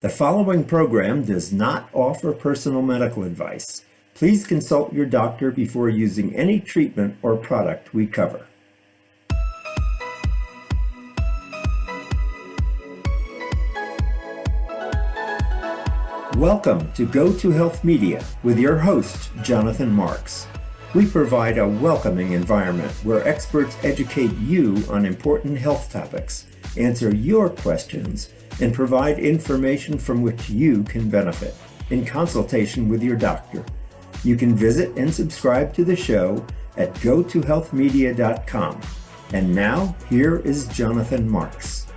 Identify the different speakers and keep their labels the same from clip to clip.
Speaker 1: The following program does not offer personal medical advice. Please consult your doctor before using any treatment or product we cover. Welcome to Go to Health Media with your host, Jonathan Marks. We provide a welcoming environment where experts educate you on important health topics, answer your questions, and provide information from which you can benefit in consultation with your doctor. You can visit and subscribe to the show at gotohealthmedia.com. And now, here is Jonathan Marks.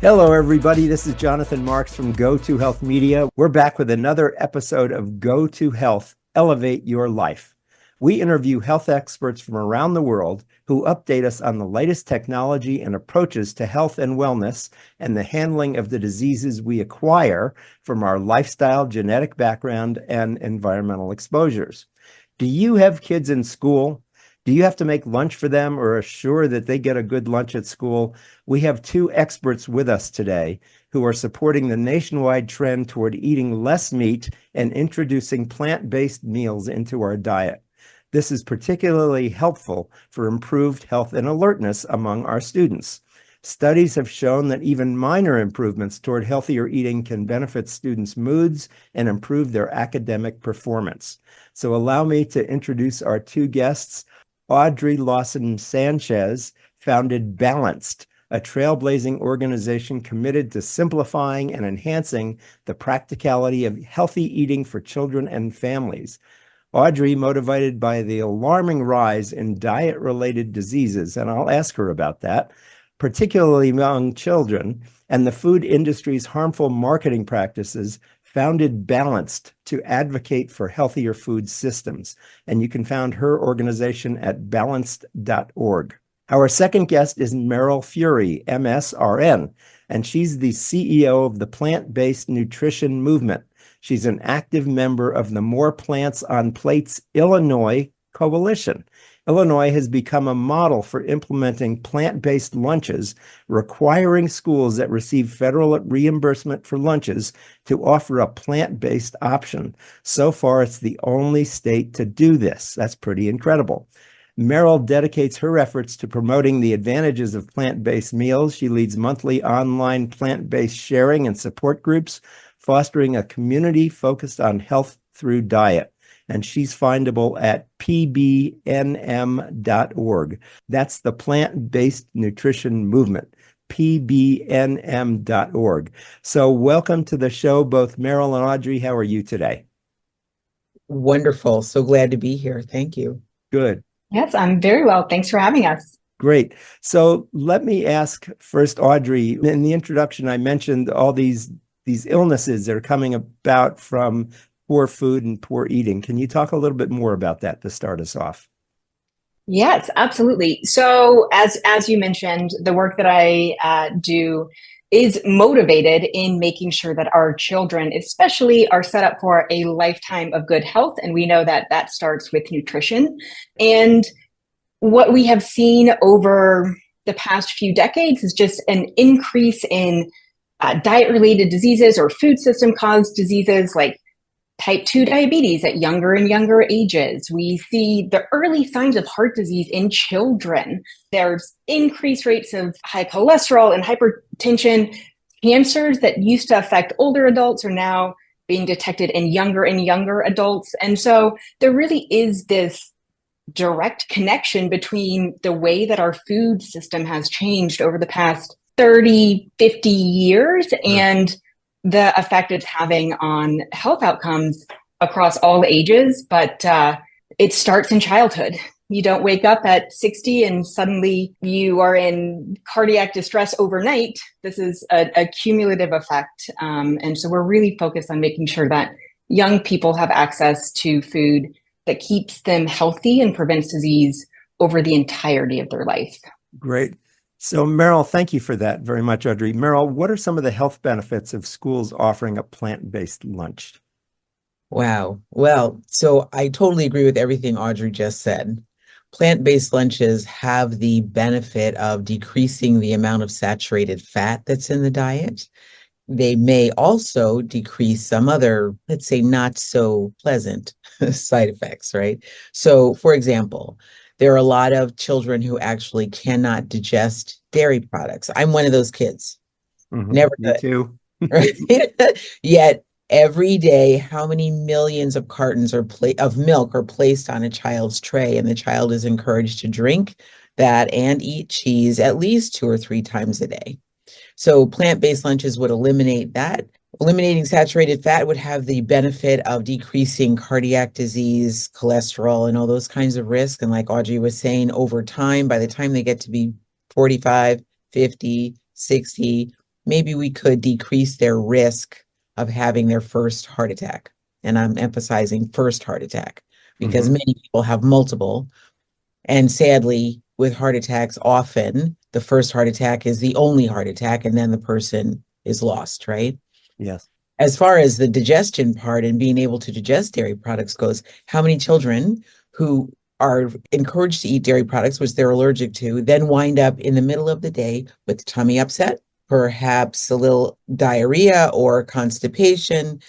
Speaker 1: Hello, everybody. This is Jonathan Marks from Go to Health Media. We're back with another episode of Go to Health, Elevate Your Life. We interview health experts from around the world who update us on the latest technology and approaches to health and wellness and the handling of the diseases we acquire from our lifestyle, genetic background, and environmental exposures. Do you have kids in school? Do you have to make lunch for them or assure that they get a good lunch at school? We have two experts with us today who are supporting the nationwide trend toward eating less meat and introducing plant-based meals into our diet. This is particularly helpful for improved health and alertness among our students. Studies have shown that even minor improvements toward healthier eating can benefit students' moods and improve their academic performance. So allow me to introduce our two guests. Audrey Lawson-Sanchez founded Balanced, a trailblazing organization committed to simplifying and enhancing the practicality of healthy eating for children and families. Audrey, motivated by the alarming rise in diet-related diseases, and I'll ask her about that, particularly among children, and the food industry's harmful marketing practices, founded Balanced to advocate for healthier food systems. And you can find her organization at balanced.org. Our second guest is Meryl Fury, MSRN, and she's the CEO of the Plant-Based Nutrition Movement. She's an active member of the More Plants on Plates Illinois Coalition. Illinois has become a model for implementing plant-based lunches, requiring schools that receive federal reimbursement for lunches to offer a plant-based option. So far, it's the only state to do this. That's pretty incredible. Meryl dedicates her efforts to promoting the advantages of plant-based meals. She leads monthly online plant-based sharing and support groups, fostering a community focused on health through diet. And she's findable at pbnm.org. That's the Plant-Based Nutrition Movement, pbnm.org. So welcome to the show, both Meryl and Audrey. How are you today?
Speaker 2: Wonderful. So glad to be here. Thank you.
Speaker 1: Good.
Speaker 3: Yes, I'm very well. Thanks for having us.
Speaker 1: Great. So let me ask first, Audrey, in the introduction, I mentioned all these illnesses that are coming about from poor food and poor eating. Can you talk a little bit more about that to start us off?
Speaker 3: Yes, absolutely. So as you mentioned, the work that I do is motivated in making sure that our children especially are set up for a lifetime of good health. And we know that that starts with nutrition. And what we have seen over the past few decades is just an increase in diet-related diseases or food system-caused diseases like type 2 diabetes at younger and younger ages. We see the early signs of heart disease in children. There's increased rates of high cholesterol and hypertension. Cancers that used to affect older adults are now being detected in younger and younger adults. And so there really is this direct connection between the way that our food system has changed over the past 30, 50 years and the effect it's having on health outcomes across all ages. But it starts in childhood. You don't wake up at 60 and suddenly you are in cardiac distress overnight. This is a cumulative effect. And so we're really focused on making sure that young people have access to food that keeps them healthy and prevents disease over the entirety of their life.
Speaker 1: Great. So Meryl, thank you for that very much, Audrey. Meryl, what are some of the health benefits of schools offering a plant-based lunch?
Speaker 2: Wow. Well, so I totally agree with everything Audrey just said. Plant-based lunches have the benefit of decreasing the amount of saturated fat that's in the diet. they may also decrease some other, let's say, not so pleasant side effects, right? So, for example, there are a lot of children who actually cannot digest dairy products. I'm one of those kids. Never
Speaker 1: Me
Speaker 2: could,
Speaker 1: too.
Speaker 2: right? Yet every day, how many millions of cartons of milk are placed on a child's tray, and the child is encouraged to drink that and eat cheese at least 2 or 3 times a day. So plant-based lunches would eliminate that. Eliminating saturated fat would have the benefit of decreasing cardiac disease, cholesterol, and all those kinds of risks. And like Audrey was saying, over time, by the time they get to be 45, 50, 60, maybe we could decrease their risk of having their first heart attack. And I'm emphasizing first heart attack because many people have multiple. And sadly, with heart attacks, often the first heart attack is the only heart attack, and then the person is lost, right?
Speaker 1: Yes.
Speaker 2: As far as the digestion part and being able to digest dairy products goes, how many children who are encouraged to eat dairy products, which they're allergic to, then wind up in the middle of the day with tummy upset, perhaps a little diarrhea or constipation.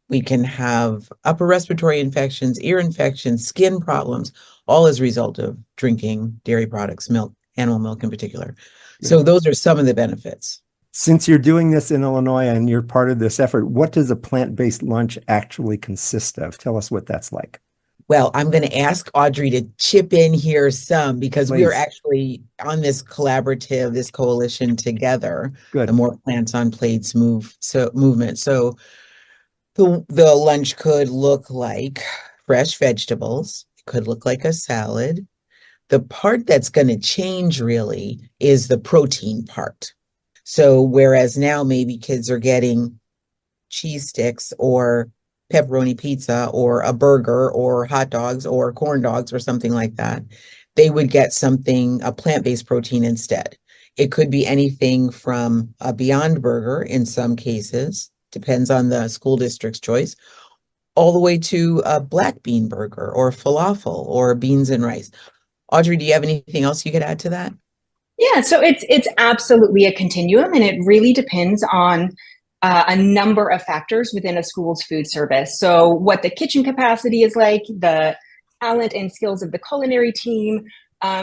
Speaker 2: We can have upper respiratory infections, ear infections, skin problems, all as a result of drinking dairy products, milk, animal milk in particular. So those are some of the benefits.
Speaker 1: Since you're doing this in Illinois and you're part of this effort, what does a plant-based lunch actually consist of? Tell us what that's like.
Speaker 2: Well, I'm going to ask Audrey to chip in here some because we are actually on this collaborative, this coalition together,
Speaker 1: Good.
Speaker 2: the More Plants on Plates movement. So the lunch could look like fresh vegetables. It could look like a salad. The part that's going to change really is the protein part. So whereas now maybe kids are getting cheese sticks or pepperoni pizza or a burger or hot dogs or corn dogs or something like that, they would get a plant-based protein instead. It could be anything from a Beyond Burger in some cases, depends on the school district's choice, all the way to a black bean burger or falafel or beans and rice. Audrey, do you have anything else you could add to that?
Speaker 3: Yeah, so it's absolutely a continuum, and it really depends on a number of factors within a school's food service. So what the kitchen capacity is like, the talent and skills of the culinary team.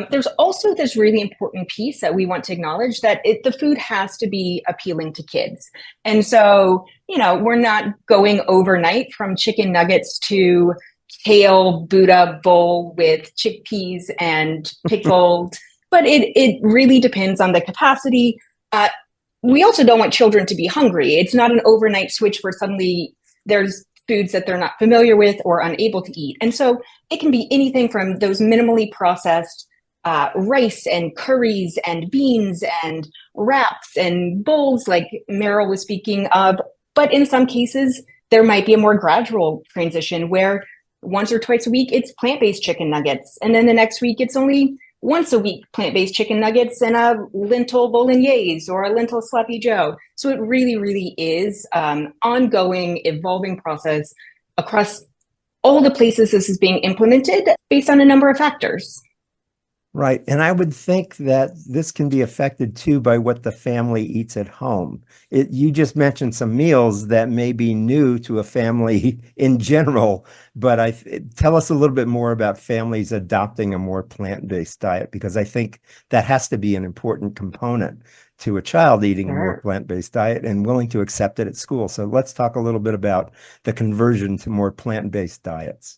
Speaker 3: There's also this really important piece that we want to acknowledge that the food has to be appealing to kids. And so, we're not going overnight from chicken nuggets to kale Buddha bowl with chickpeas and pickled, but it really depends on the capacity. We also don't want children to be hungry. It's not an overnight switch where suddenly there's foods that they're not familiar with or unable to eat. And so it can be anything from those minimally processed rice and curries and beans and wraps and bowls like Meryl was speaking of. But in some cases, there might be a more gradual transition where once or twice a week, it's plant-based chicken nuggets. And then the next week, it's only once a week plant-based chicken nuggets and a lentil bolognese or a lentil sloppy joe. So it really, really is ongoing, evolving process across all the places this is being implemented based on a number of factors.
Speaker 1: Right. And I would think that this can be affected too by what the family eats at home. You just mentioned some meals that may be new to a family in general, but tell us a little bit more about families adopting a more plant-based diet, because I think that has to be an important component to a child eating a more plant-based diet and willing to accept it at school. So let's talk a little bit about the conversion to more plant-based diets.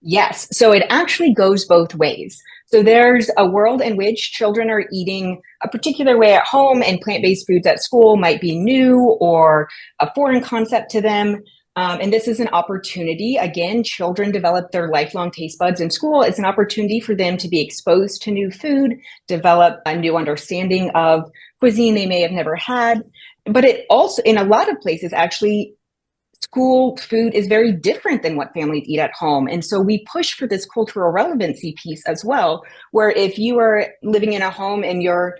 Speaker 3: Yes. So it actually goes both ways. So there's a world in which children are eating a particular way at home and plant-based foods at school might be new or a foreign concept to them. And this is an opportunity. Again, children develop their lifelong taste buds in school. It's an opportunity for them to be exposed to new food, develop a new understanding of cuisine they may have never had. But it also, in a lot of places, actually, school food is very different than what families eat at home. And so we push for this cultural relevancy piece as well, where if you are living in a home and your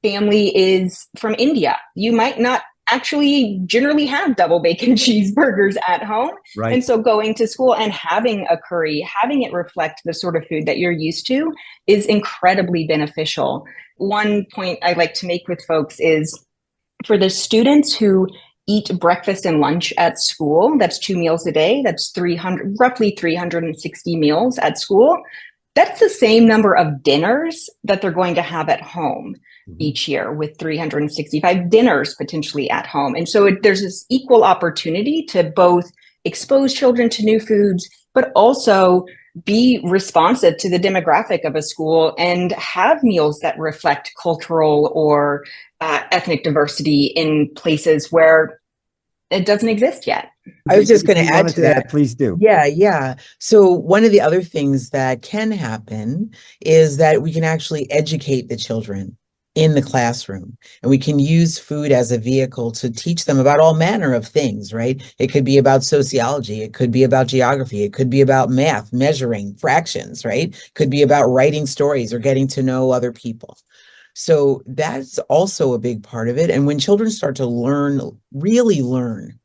Speaker 3: family is from India, you might not actually generally have double bacon cheeseburgers at home.
Speaker 1: Right.
Speaker 3: And so going to school and having a curry, having it reflect the sort of food that you're used to is incredibly beneficial. One point I like to make with folks is for the students who eat breakfast and lunch at school, that's 2 meals a day, that's roughly 360 meals at school. That's the same number of dinners that they're going to have at home each year, with 365 dinners potentially at home. And so there's this equal opportunity to both expose children to new foods, but also be responsive to the demographic of a school and have meals that reflect cultural or ethnic diversity in places where it doesn't exist yet.
Speaker 2: I was just going to add to that.
Speaker 1: Please do.
Speaker 2: Yeah. So one of the other things that can happen is that we can actually educate the children in the classroom, and we can use food as a vehicle to teach them about all manner of things, right? It could be about sociology, it could be about geography, it could be about math, measuring fractions, right? Could be about writing stories or getting to know other people. So that's also a big part of it. And when children start to learn, really learn,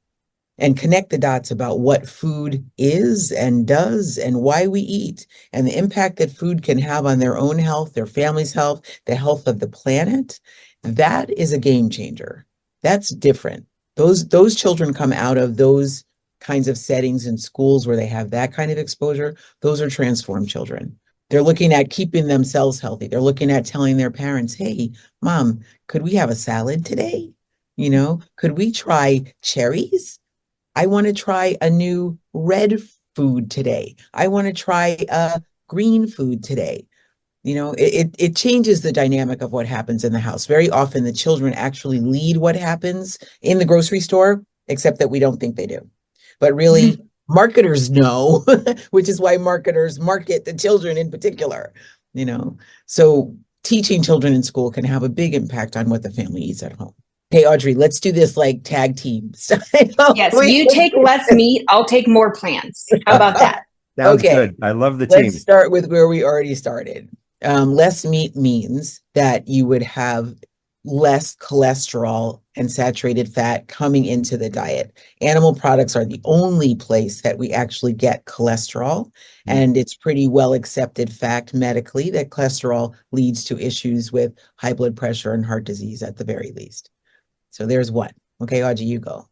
Speaker 2: and connect the dots about what food is and does and why we eat and the impact that food can have on their own health, their family's health, the health of the planet, that is a game changer. That's different. Those children come out of those kinds of settings in schools where they have that kind of exposure. Those are transformed children. They're looking at keeping themselves healthy. They're looking at telling their parents, hey, Mom, could we have a salad today? Could we try cherries? I want to try a new red food today. I want to try a green food today. It changes the dynamic of what happens in the house. Very often the children actually lead what happens in the grocery store, except that we don't think they do. But really, marketers know, which is why marketers market the children in particular. So teaching children in school can have a big impact on what the family eats at home. Hey, Audrey, let's do this like tag team.
Speaker 3: Yes, you take less meat, I'll take more plants. How about that?
Speaker 1: Sounds good. I love the team.
Speaker 2: Let's start with where we already started. Less meat means that you would have less cholesterol and saturated fat coming into the diet. Animal products are the only place that we actually get cholesterol, and it's pretty well accepted fact medically that cholesterol leads to issues with high blood pressure and heart disease at the very least. So there's one. Okay, Audrey, you go.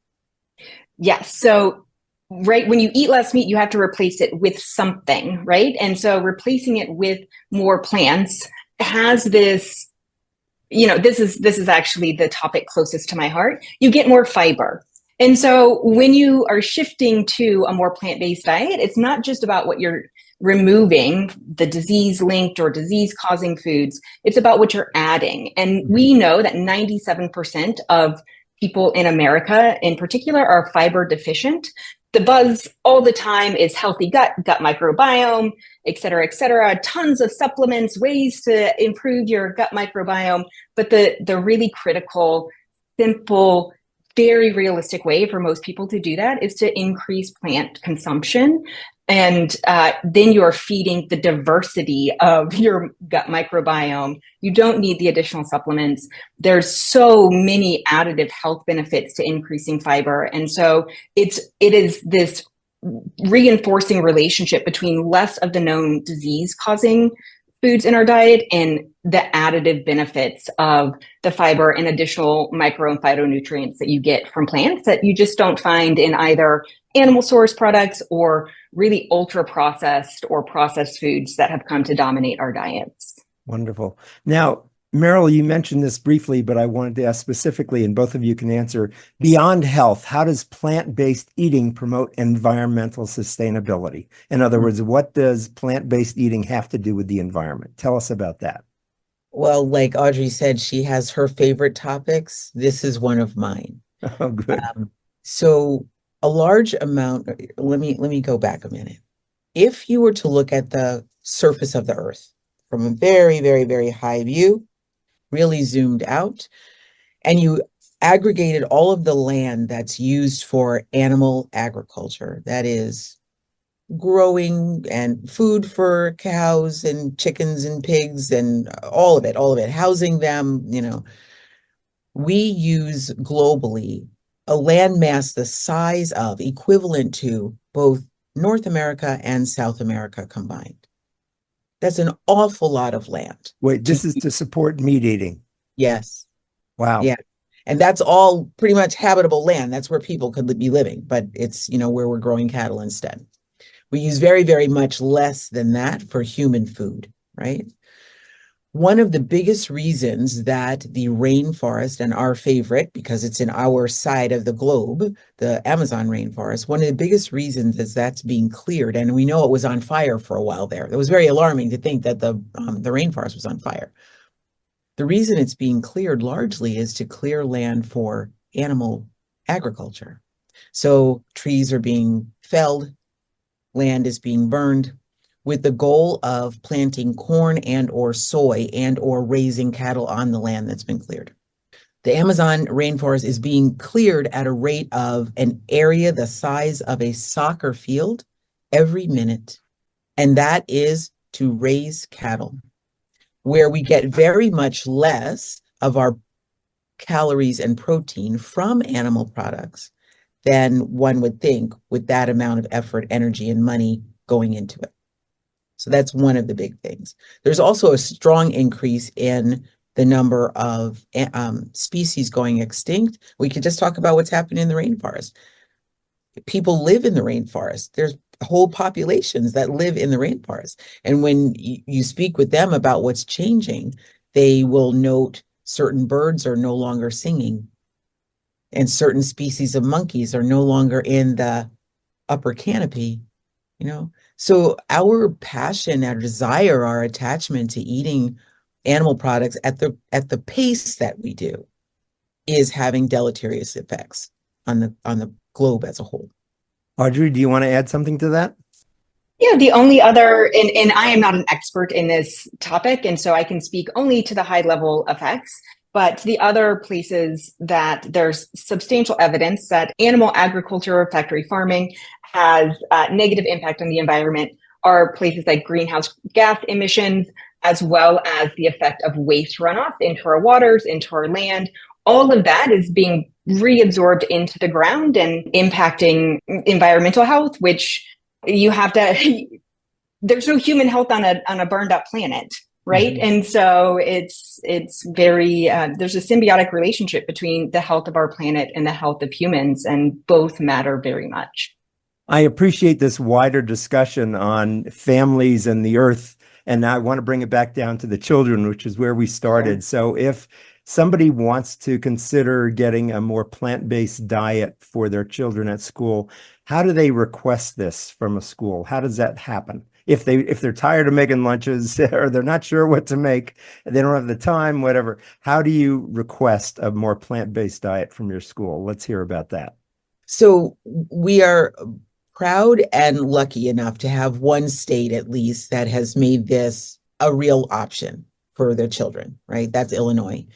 Speaker 3: Yes. So, right, when you eat less meat, you have to replace it with something, right? And so replacing it with more plants has this, this is actually the topic closest to my heart. You get more fiber. And so when you are shifting to a more plant-based diet, it's not just about what you're removing, the disease-linked or disease-causing foods. It's about what you're adding. And we know that 97% of people in America in particular are fiber deficient. The buzz all the time is healthy gut microbiome, et cetera, tons of supplements, ways to improve your gut microbiome. But the really critical, simple, very realistic way for most people to do that is to increase plant consumption. And then you are feeding the diversity of your gut microbiome. You don't need the additional supplements. There's so many additive health benefits to increasing fiber. And so it is this reinforcing relationship between less of the known disease-causing foods in our diet and the additive benefits of the fiber and additional micro and phytonutrients that you get from plants that you just don't find in either animal source products or really ultra processed or processed foods that have come to dominate our diets.
Speaker 1: Wonderful. Now, Meryl, you mentioned this briefly, but I wanted to ask specifically, and both of you can answer, beyond health, how does plant-based eating promote environmental sustainability? In other words, what does plant-based eating have to do with the environment? Tell us about that.
Speaker 2: Well, like Audrey said, she has her favorite topics. This is one of mine.
Speaker 1: Oh, good.
Speaker 2: So a large amount, let me go back a minute. If you were to look at the surface of the earth from a very, very, very high view, really zoomed out, and you aggregated all of the land that's used for animal agriculture, that is growing and food for cows and chickens and pigs and all of it, housing them, we use globally a land mass the size of, equivalent to both North America and South America combined. That's an awful lot of land.
Speaker 1: Wait, this is to support meat eating.
Speaker 2: Yes.
Speaker 1: Wow.
Speaker 2: Yeah. And that's all pretty much habitable land. That's where people could be living, but it's, where we're growing cattle instead. We use very, very much less than that for human food, right? One of the biggest reasons that the rainforest, and our favorite, because it's in our side of the globe, the Amazon rainforest, one of the biggest reasons is that's being cleared. And we know it was on fire for a while there. It was very alarming to think that the rainforest was on fire. The reason it's being cleared largely is to clear land for animal agriculture. So trees are being felled, land is being burned, with the goal of planting corn and or soy and or raising cattle on the land that's been cleared. The Amazon rainforest is being cleared at a rate of an area the size of a soccer field every minute. And that is to raise cattle, where we get very much less of our calories and protein from animal products than one would think with that amount of effort, energy, and money going into it. So that's one of the big things. There's also a strong increase in the number of species going extinct. We could just talk about what's happening in the rainforest. People live in the rainforest. There's whole populations that live in the rainforest. And when you speak with them about what's changing, they will note certain birds are no longer singing, and certain species of monkeys are no longer in the upper canopy, So our passion, our desire, our attachment to eating animal products at the pace that we do is having deleterious effects on the globe as a whole.
Speaker 1: Audrey, do you want to add something to that?
Speaker 3: Yeah, the only other, and I am not an expert in this topic, and so I can speak only to the high level effects. But the other places that there's substantial evidence that animal agriculture or factory farming has negative impact on the environment are places like greenhouse gas emissions, as well as the effect of waste runoff into our waters, into our land. All of that is being reabsorbed into the ground and impacting environmental health, which you have to, there's no human health on a burned up planet. Right. Mm-hmm. And so it's very, there's a symbiotic relationship between the health of our planet and the health of humans, and both matter very much.
Speaker 1: I appreciate this wider discussion on families and the earth. And I want to bring it back down to the children, which is where we started. So if somebody wants to consider getting a more plant-based diet for their children at school, how do they request this from a school? How does that happen? If they're tired of making lunches or they're not sure what to make, they don't have the time, whatever, how do you request a more plant-based diet from your school? Let's hear about that.
Speaker 2: So we are proud and lucky enough to have one state at least that has made this a real option for their children, right? That's Illinois.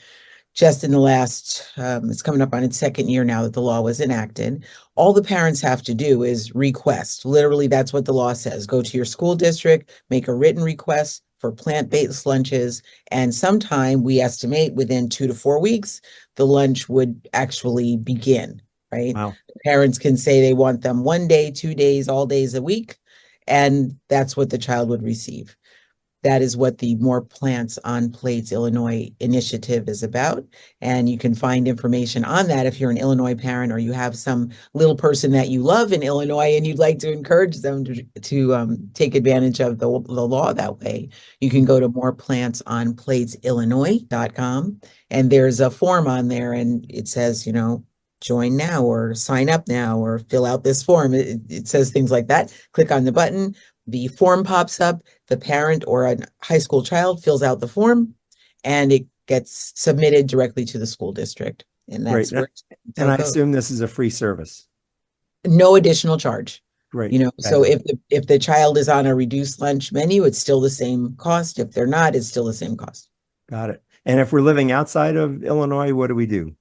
Speaker 2: Just in the last, it's coming up on its second year now that the law was enacted. All the parents have to do is request. Literally, that's what the law says. Go to your school district, make a written request for plant-based lunches, and sometime we estimate within 2 to 4 weeks, the lunch would actually begin, right?
Speaker 1: Wow.
Speaker 2: Parents can say they want them 1 day, 2 days, all days a week, and that's what the child would receive. That is what the More Plants on Plates Illinois initiative is about. And you can find information on that if you're an Illinois parent or you have some little person that you love in Illinois and you'd like to encourage them to take advantage of the law that way. You can go to moreplantsontplatesillinois.com, and there's a form on there and it says, join now or sign up now or fill out this form. It says things like that. Click on the button. The form pops up, the parent or a high school child fills out the form, and it gets submitted directly to the school district. And that's
Speaker 1: where and I assume this is a free service.
Speaker 2: No additional charge.
Speaker 1: Great.
Speaker 2: So if the child is on a reduced lunch menu, it's still the same cost. If they're not, it's still the same cost.
Speaker 1: Got it. And if we're living outside of Illinois, what do we do?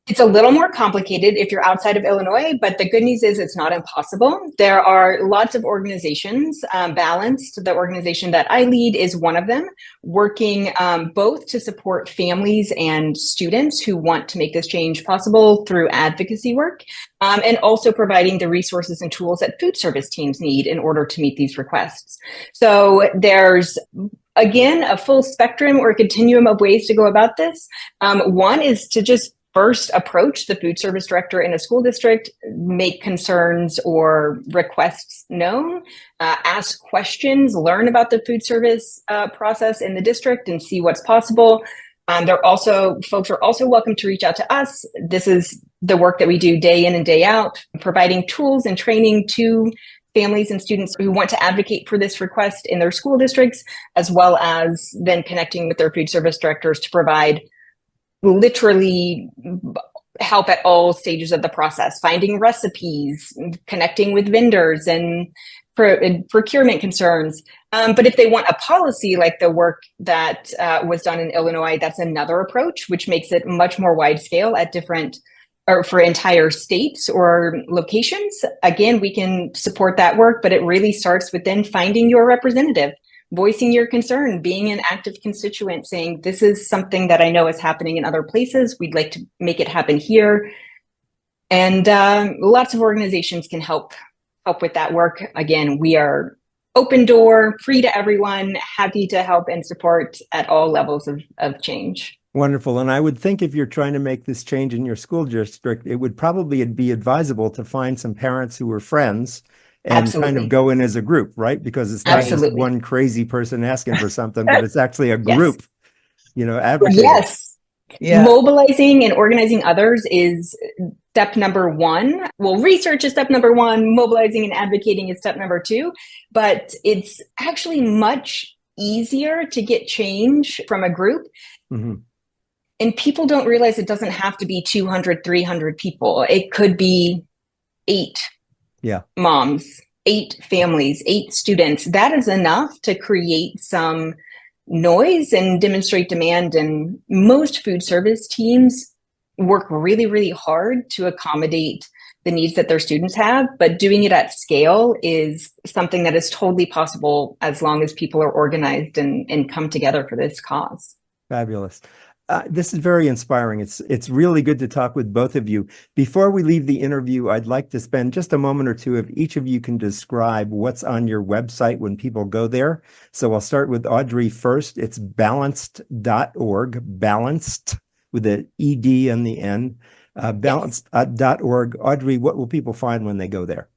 Speaker 3: It's a little more complicated if you're outside of Illinois, but the good news is it's not impossible. There are lots of organizations. Balanced, the organization that I lead, is one of them, working both to support families and students who want to make this change possible through advocacy work, and also providing the resources and tools that food service teams need in order to meet these requests. So there's, again, a full spectrum or continuum of ways to go about this. One is to just first approach the food service director in a school district, make concerns or requests known, ask questions, learn about the food service process in the district and see what's possible. Folks are also welcome to reach out to us. This is the work that we do day in and day out, providing tools and training to families and students who want to advocate for this request in their school districts, as well as then connecting with their food service directors to provide literally help at all stages of the process, finding recipes, connecting with vendors and procurement concerns. But if they want a policy like the work that was done in Illinois, that's another approach, which makes it much more wide scale at different or for entire states or locations. Again, we can support that work, but it really starts with then finding your representative, voicing your concern, being an active constituent, saying, this is something that I know is happening in other places. We'd like to make it happen here. And lots of organizations can help with that work. Again, we are open door, free to everyone, happy to help and support at all levels of change.
Speaker 1: Wonderful. And I would think if you're trying to make this change in your school district, it would probably be advisable to find some parents who are friends and
Speaker 3: Absolutely.
Speaker 1: kind of go in as a group, right? Because it's not
Speaker 3: Absolutely.
Speaker 1: just one crazy person asking for something, but it's actually a group, advocating.
Speaker 3: Yes. Yeah. Mobilizing and organizing others is step number one. Well, research is step number one. Mobilizing and advocating is step number two. But it's actually much easier to get change from a group. Mm-hmm. And people don't realize it doesn't have to be 200, 300 people. It could be 8 moms, 8 families, 8 students. That is enough to create some noise and demonstrate demand. And most food service teams work really, really hard to accommodate the needs that their students have, but doing it at scale is something that is totally possible as long as people are organized and come together for this cause.
Speaker 1: Fabulous. This is very inspiring. It's really good to talk with both of you. Before we leave the interview, I'd like to spend just a moment or two if each of you can describe what's on your website when people go there. So I'll start with Audrey first. It's balanced.org, balanced with an ED on the end, balanced.org. Audrey, what will people find when they go there?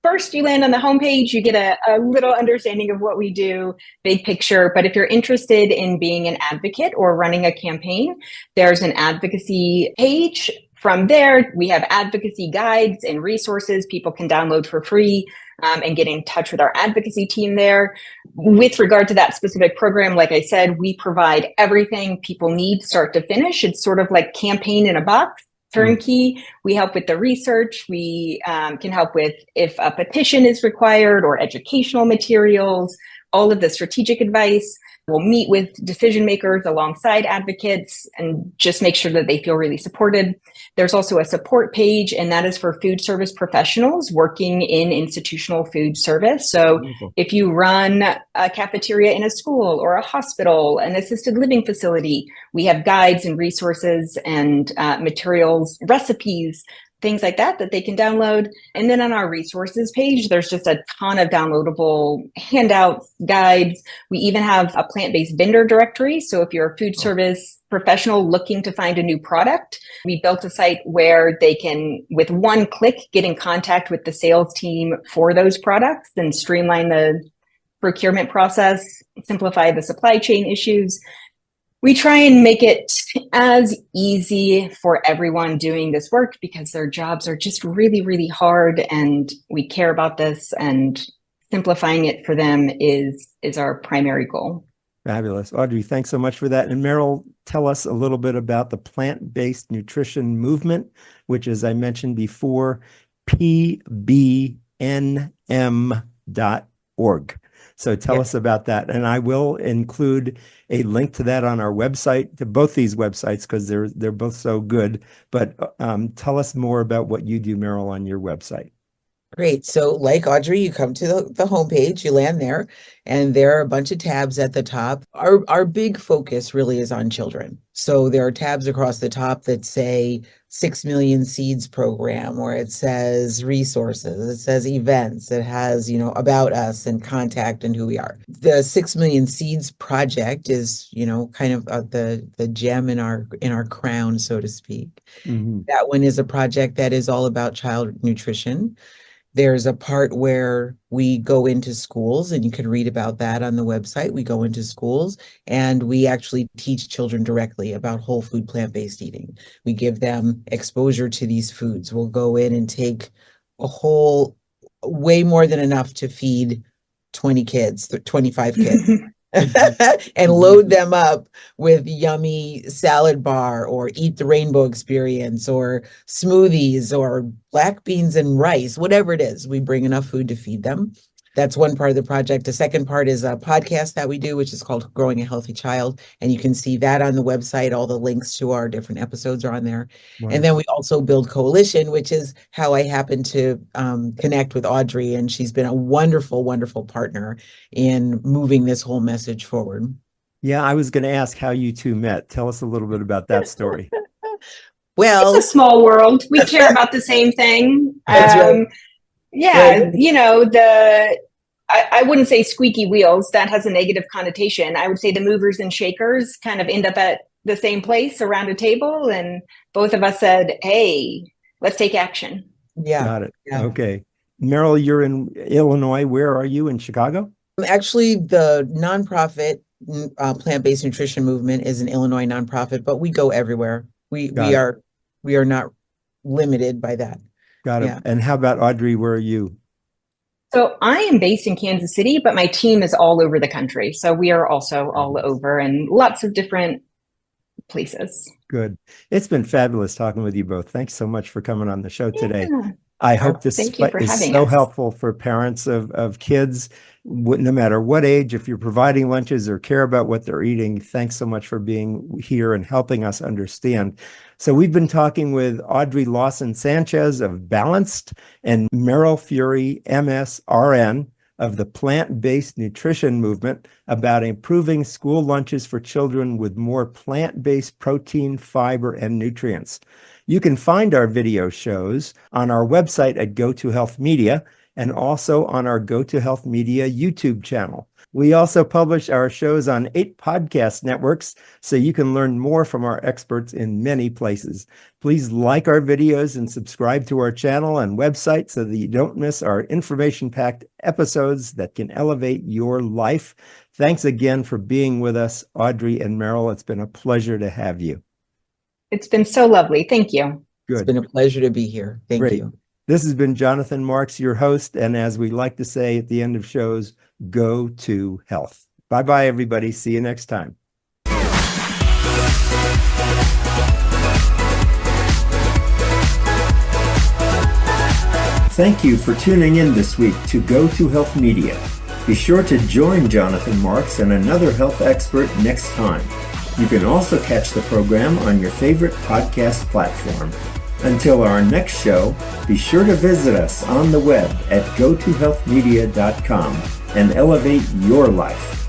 Speaker 3: First, you land on the homepage, you get a little understanding of what we do, big picture. But if you're interested in being an advocate or running a campaign, there's an advocacy page. From there, we have advocacy guides and resources people can download for free and get in touch with our advocacy team there. With regard to that specific program, like I said, we provide everything people need start to finish. It's sort of like campaign in a box. Turnkey. We help with the research. We can help with if a petition is required or educational materials, all of the strategic advice. We'll meet with decision makers alongside advocates and just make sure that they feel really supported. There's also a support page, and that is for food service professionals working in institutional food service. So if you run a cafeteria in a school or a hospital, an assisted living facility, we have guides and resources and materials, recipes, things like that they can download. And then on our resources page, there's just a ton of downloadable handouts, guides. We even have a plant-based vendor directory. So if you're a food service professional looking to find a new product, we built a site where they can, with one click, get in contact with the sales team for those products and streamline the procurement process, simplify the supply chain issues. We try and make it as easy for everyone doing this work because their jobs are just really, really hard, and we care about this, and simplifying it for them is our primary goal.
Speaker 1: Fabulous. Audrey, thanks so much for that. And Meryl, tell us a little bit about the plant-based nutrition movement, which, as I mentioned before, pbnm.org. gotohealthmedia.org. So tell us about that. And I will include a link to that on our website, to both these websites, because they're both so good. But tell us more about what you do, Meryl, on your website.
Speaker 2: Great. So like Audrey, you come to the homepage, you land there, and there are a bunch of tabs at the top. Our big focus really is on children. So there are tabs across the top that say 6 Million Seeds program, or it says resources, it says events, it has, about us and contact and who we are. The 6 Million Seeds project is, kind of the gem in our crown, so to speak.
Speaker 1: Mm-hmm.
Speaker 2: That one is a project that is all about child nutrition. There's a part where we go into schools, and you can read about that on the website. We go into schools and we actually teach children directly about whole food, plant-based eating. We give them exposure to these foods. We'll go in and take way more than enough to feed 20 kids, 25 kids. And load them up with yummy salad bar or eat the rainbow experience or smoothies or black beans and rice, whatever it is. We bring enough food to feed them. That's one part of the project. The second part is a podcast that we do, which is called Growing a Healthy Child. And you can see that on the website. All the links to our different episodes are on there. Wonderful. And then we also build Coalition, which is how I happen to connect with Audrey. And she's been a wonderful, wonderful partner in moving this whole message forward.
Speaker 1: Yeah, I was going to ask how you two met. Tell us a little bit about that story.
Speaker 2: Well,
Speaker 3: it's a small world. We care about the same thing.
Speaker 2: That's right.
Speaker 3: Yeah, I wouldn't say squeaky wheels. That has a negative connotation. I would say the movers and shakers kind of end up at the same place around a table. And both of us said, hey, let's take action.
Speaker 2: Yeah.
Speaker 1: Got it.
Speaker 2: Yeah.
Speaker 1: Okay. Meryl, you're in Illinois. Where are you? In Chicago?
Speaker 2: Actually, the nonprofit plant-based nutrition movement is an Illinois nonprofit, but we go everywhere. We are not limited by that.
Speaker 1: Got it. Yeah. And how about Audrey? Where are you?
Speaker 3: So I am based in Kansas City, but my team is all over the country. So we are also all over and lots of different places.
Speaker 1: Good. It's been fabulous talking with you both. Thanks so much for coming on the show today. I hope this is so helpful for parents of kids, no matter what age. If you're providing lunches or care about what they're eating, thanks so much for being here and helping us understand. So we've been talking with Audrey Lawson-Sanchez of Balanced and Meryl Fury, MS, RN, of the plant-based nutrition movement about improving school lunches for children with more plant-based protein, fiber, and nutrients. You can find our video shows on our website at GoToHealth Media and also on our GoToHealth Media YouTube channel. We also publish our shows on 8 podcast networks, so you can learn more from our experts in many places. Please like our videos and subscribe to our channel and website so that you don't miss our information-packed episodes that can elevate your life. Thanks again for being with us, Audrey and Meryl. It's been a pleasure to have you.
Speaker 3: It's been so lovely. Thank you.
Speaker 2: Good. It's been a pleasure to be here. Thank you.
Speaker 1: This has been Jonathan Marks, your host. And as we like to say at the end of shows, go to health. Bye-bye, everybody. See you next time. Thank you for tuning in this week to Go to Health Media. Be sure to join Jonathan Marks and another health expert next time. You can also catch the program on your favorite podcast platform. Until our next show, be sure to visit us on the web at gotohealthmedia.com and elevate your life.